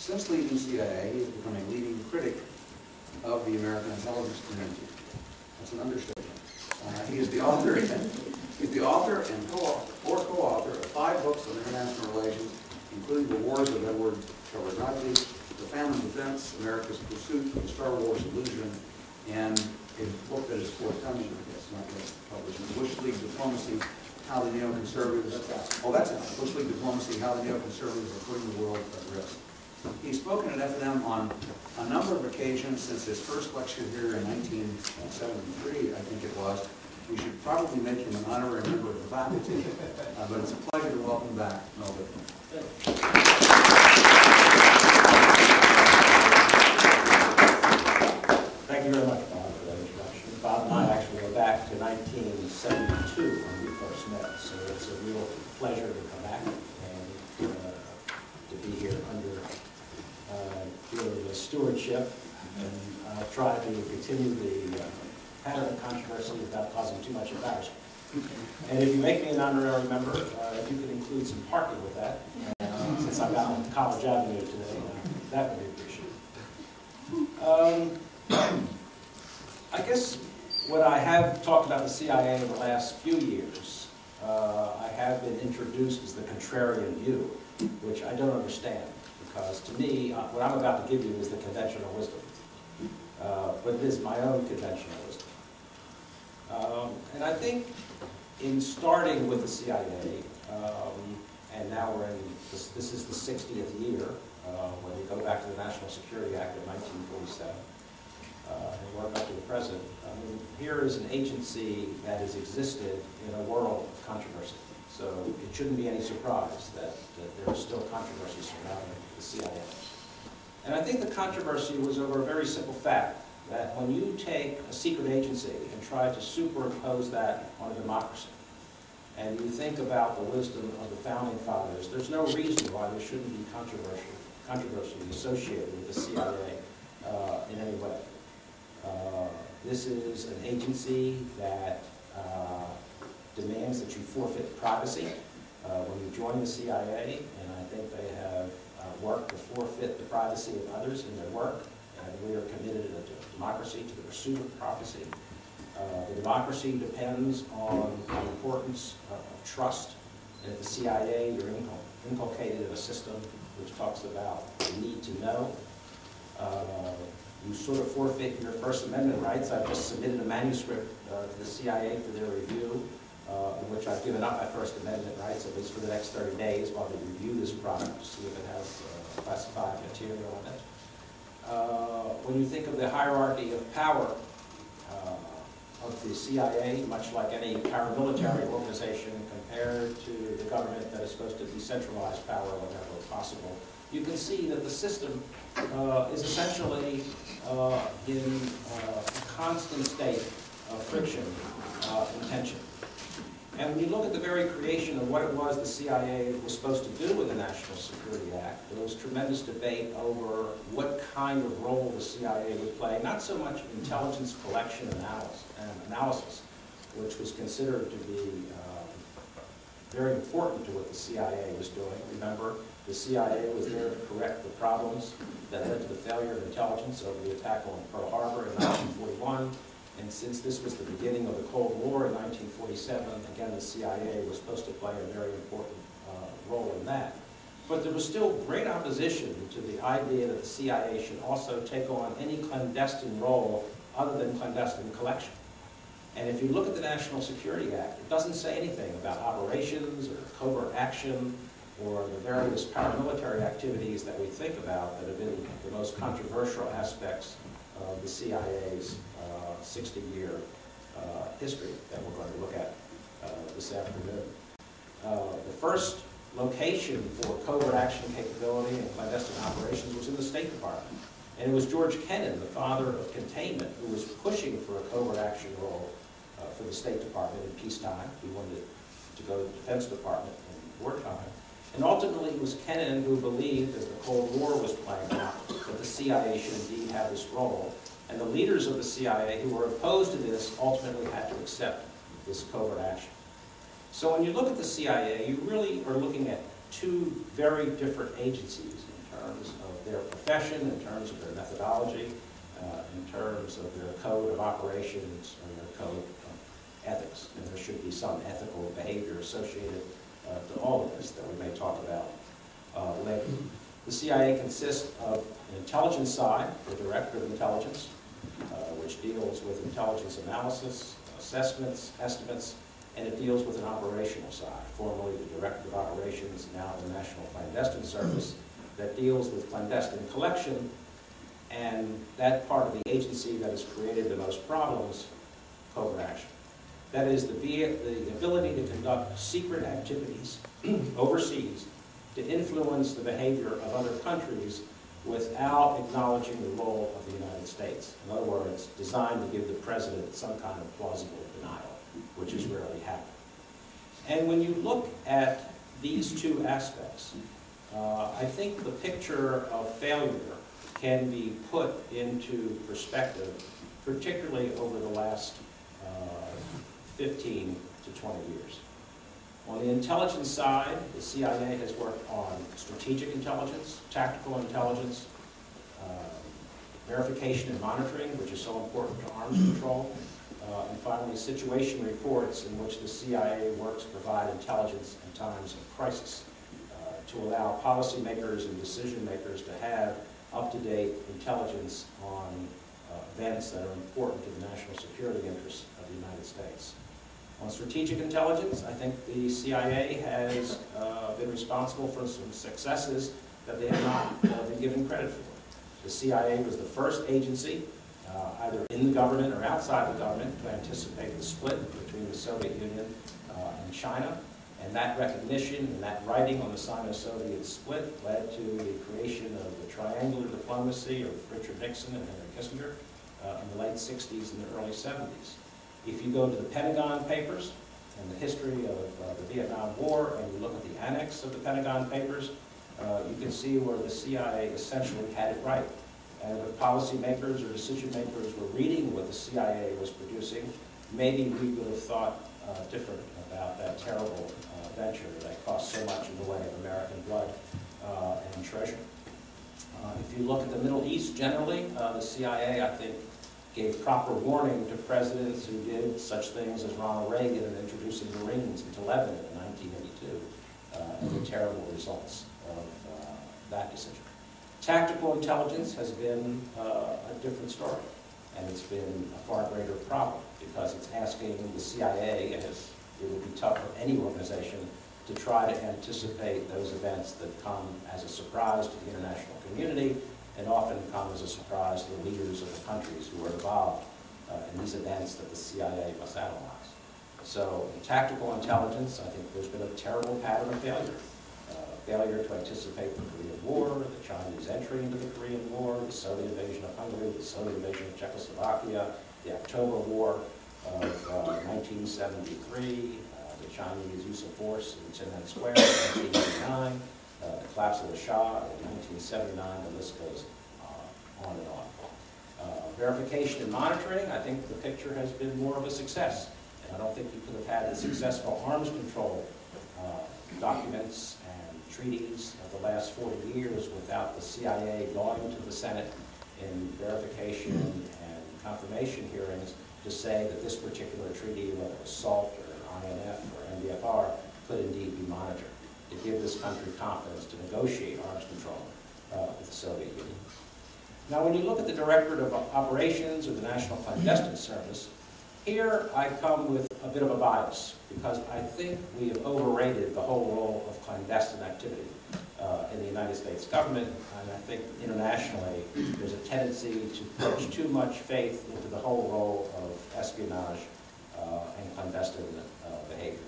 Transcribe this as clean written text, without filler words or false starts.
Since leaving CIA, he has become a leading critic of the American intelligence community. That's an understatement. He is the author and co-author of 5 books on international relations, including The Wars of Edward Shevardnadze, The Famine Defense, America's Pursuit, The Star Wars Illusion, and a book that is forthcoming, I guess, not yet published, Bush League Diplomacy, How the Neoconservatives, Bush League Diplomacy, How the Neoconservatives Are Putting the World at Risk. He's spoken at F&M on a number of occasions since his first lecture here in 1973, I think it was. We should probably make him an honorary member of the faculty, but it's a pleasure to welcome back Mel Goodman. Thank you very much, Bob, for that introduction. Bob and I actually go back to 1972 when we first met, so it's a real pleasure to come back and to be here under your stewardship and try to continue the pattern of controversy without causing too much embarrassment. And if you make me an honorary member, if you could include some parking with that, since I'm out on College Avenue today, that would be appreciated. I guess when I have talked about the CIA in the last few years, I have been introduced as the contrarian view, which I don't understand, because to me, what I'm about to give you is the conventional wisdom. But it is my own conventional wisdom. And I think in starting with the CIA, and now we're in, this is the 60th year, when we go back to the National Security Act of 1947, and work up to the present. I mean, here is an agency that has existed in a world of controversy. So it shouldn't be any surprise that there are still controversies surrounding the CIA. And I think the controversy was over a very simple fact, that when you take a secret agency and try to superimpose that on a democracy, and you think about the wisdom of the Founding Fathers, there's no reason why there shouldn't be controversy associated with the CIA in any way. This is an agency that demands that you forfeit privacy when you join the CIA, and I think they have worked to forfeit the privacy of others in their work, and we are committed to democracy, to the pursuit of privacy. The democracy depends on the importance of trust, and at the CIA you're inculcated in a system which talks about the need to know. You sort of forfeit your First Amendment rights. I've just submitted a manuscript to the CIA for their review, in which I've given up my First Amendment rights, at least for the next 30 days, while they review this product to see if it has classified material on it. When you think of the hierarchy of power of the CIA, much like any paramilitary organization compared to the government that is supposed to decentralize power whenever possible, you can see that the system is essentially in a constant state of friction and tension. And when you look at the very creation of what it was the CIA was supposed to do with the National Security Act, there was tremendous debate over what kind of role the CIA would play, not so much intelligence collection and analysis, which was considered to be very important to what the CIA was doing. Remember, the CIA was there to correct the problems that led to the failure of intelligence over the attack on Pearl Harbor in 1941. And since this was the beginning of the Cold War in 1947, again, the CIA was supposed to play a very important role in that. But there was still great opposition to the idea that the CIA should also take on any clandestine role other than clandestine collection. And if you look at the National Security Act, it doesn't say anything about operations or covert action or the various paramilitary activities that we think about that have been the most controversial aspects of the CIA's 60-year history that we're going to look at this afternoon. The first location for covert action capability and clandestine operations was in the State Department. And it was George Kennan, the father of containment, who was pushing for a covert action role for the State Department in peacetime. He wanted to go to the Defense Department in wartime. And ultimately it was Kennan who believed, as the Cold War was playing out, that the CIA should indeed have this role. And the leaders of the CIA who were opposed to this ultimately had to accept this covert action. So when you look at the CIA, you really are looking at two very different agencies in terms of their profession, in terms of their methodology, in terms of their code of operations or their code of ethics. And there should be some ethical behavior associated to all of this that we may talk about later. The CIA consists of an intelligence side, the Director of Intelligence, which deals with intelligence analysis, assessments, estimates, and it deals with an operational side, formerly the Director of Operations, now the National Clandestine Service, that deals with clandestine collection, and that part of the agency that has created the most problems, covert action. That is the ability to conduct secret activities overseas to influence the behavior of other countries without acknowledging the role of the United States. In other words, designed to give the president some kind of plausible denial, which has rarely happened. And when you look at these two aspects, I think the picture of failure can be put into perspective, particularly over the last 15 to 20 years. On the intelligence side, the CIA has worked on strategic intelligence, tactical intelligence, verification and monitoring, which is so important to arms control, and finally situation reports in which the CIA works to provide intelligence in times of crisis, to allow policymakers and decision makers to have up-to-date intelligence on events that are important to the national security interests of the United States. On strategic intelligence, I think the CIA has been responsible for some successes that they have not been given credit for. The CIA was the first agency, either in the government or outside the government, to anticipate the split between the Soviet Union and China. And that recognition and that writing on the Sino-Soviet split led to the creation of the triangular diplomacy of Richard Nixon and Henry Kissinger in the late 60s and the early 70s. If you go to the Pentagon Papers and the history of the Vietnam War, and you look at the annex of the Pentagon Papers, you can see where the CIA essentially had it right. And if policymakers or decision makers were reading what the CIA was producing, maybe we would have thought different about that terrible venture that cost so much in the way of American blood and treasure. If you look at the Middle East generally, the CIA, I think, gave proper warning to presidents who did such things as Ronald Reagan in introducing Marines into Lebanon in 1982, and the terrible results of that decision. Tactical intelligence has been a different story, and it's been a far greater problem because it's asking the CIA, as it would be tough for any organization, to try to anticipate those events that come as a surprise to the international community and often come as a surprise to the leaders of the countries who are involved in these events that the CIA must analyze. So in tactical intelligence, I think there's been a terrible pattern of failure. Failure to anticipate the Korean War, the Chinese entry into the Korean War, the Soviet invasion of Hungary, the Soviet invasion of Czechoslovakia, the October War of 1973, the Chinese use of force in Tiananmen Square in 1989, the collapse of the Shah in 1979, the list goes on and on. Verification and monitoring, I think the picture has been more of a success. And I don't think you could have had the successful arms control documents and treaties of the last 40 years without the CIA going to the Senate in verification and confirmation hearings to say that this particular treaty, whether it was SALT or INF or MDFR, could indeed be monitored to give this country confidence to negotiate arms control with the Soviet Union. Now, when you look at the Directorate of Operations or the National Clandestine Service, here I come with a bit of a bias because I think we have overrated the whole role of clandestine activity in the United States government, and I think internationally there's a tendency to put too much faith into the whole role of espionage and clandestine behavior.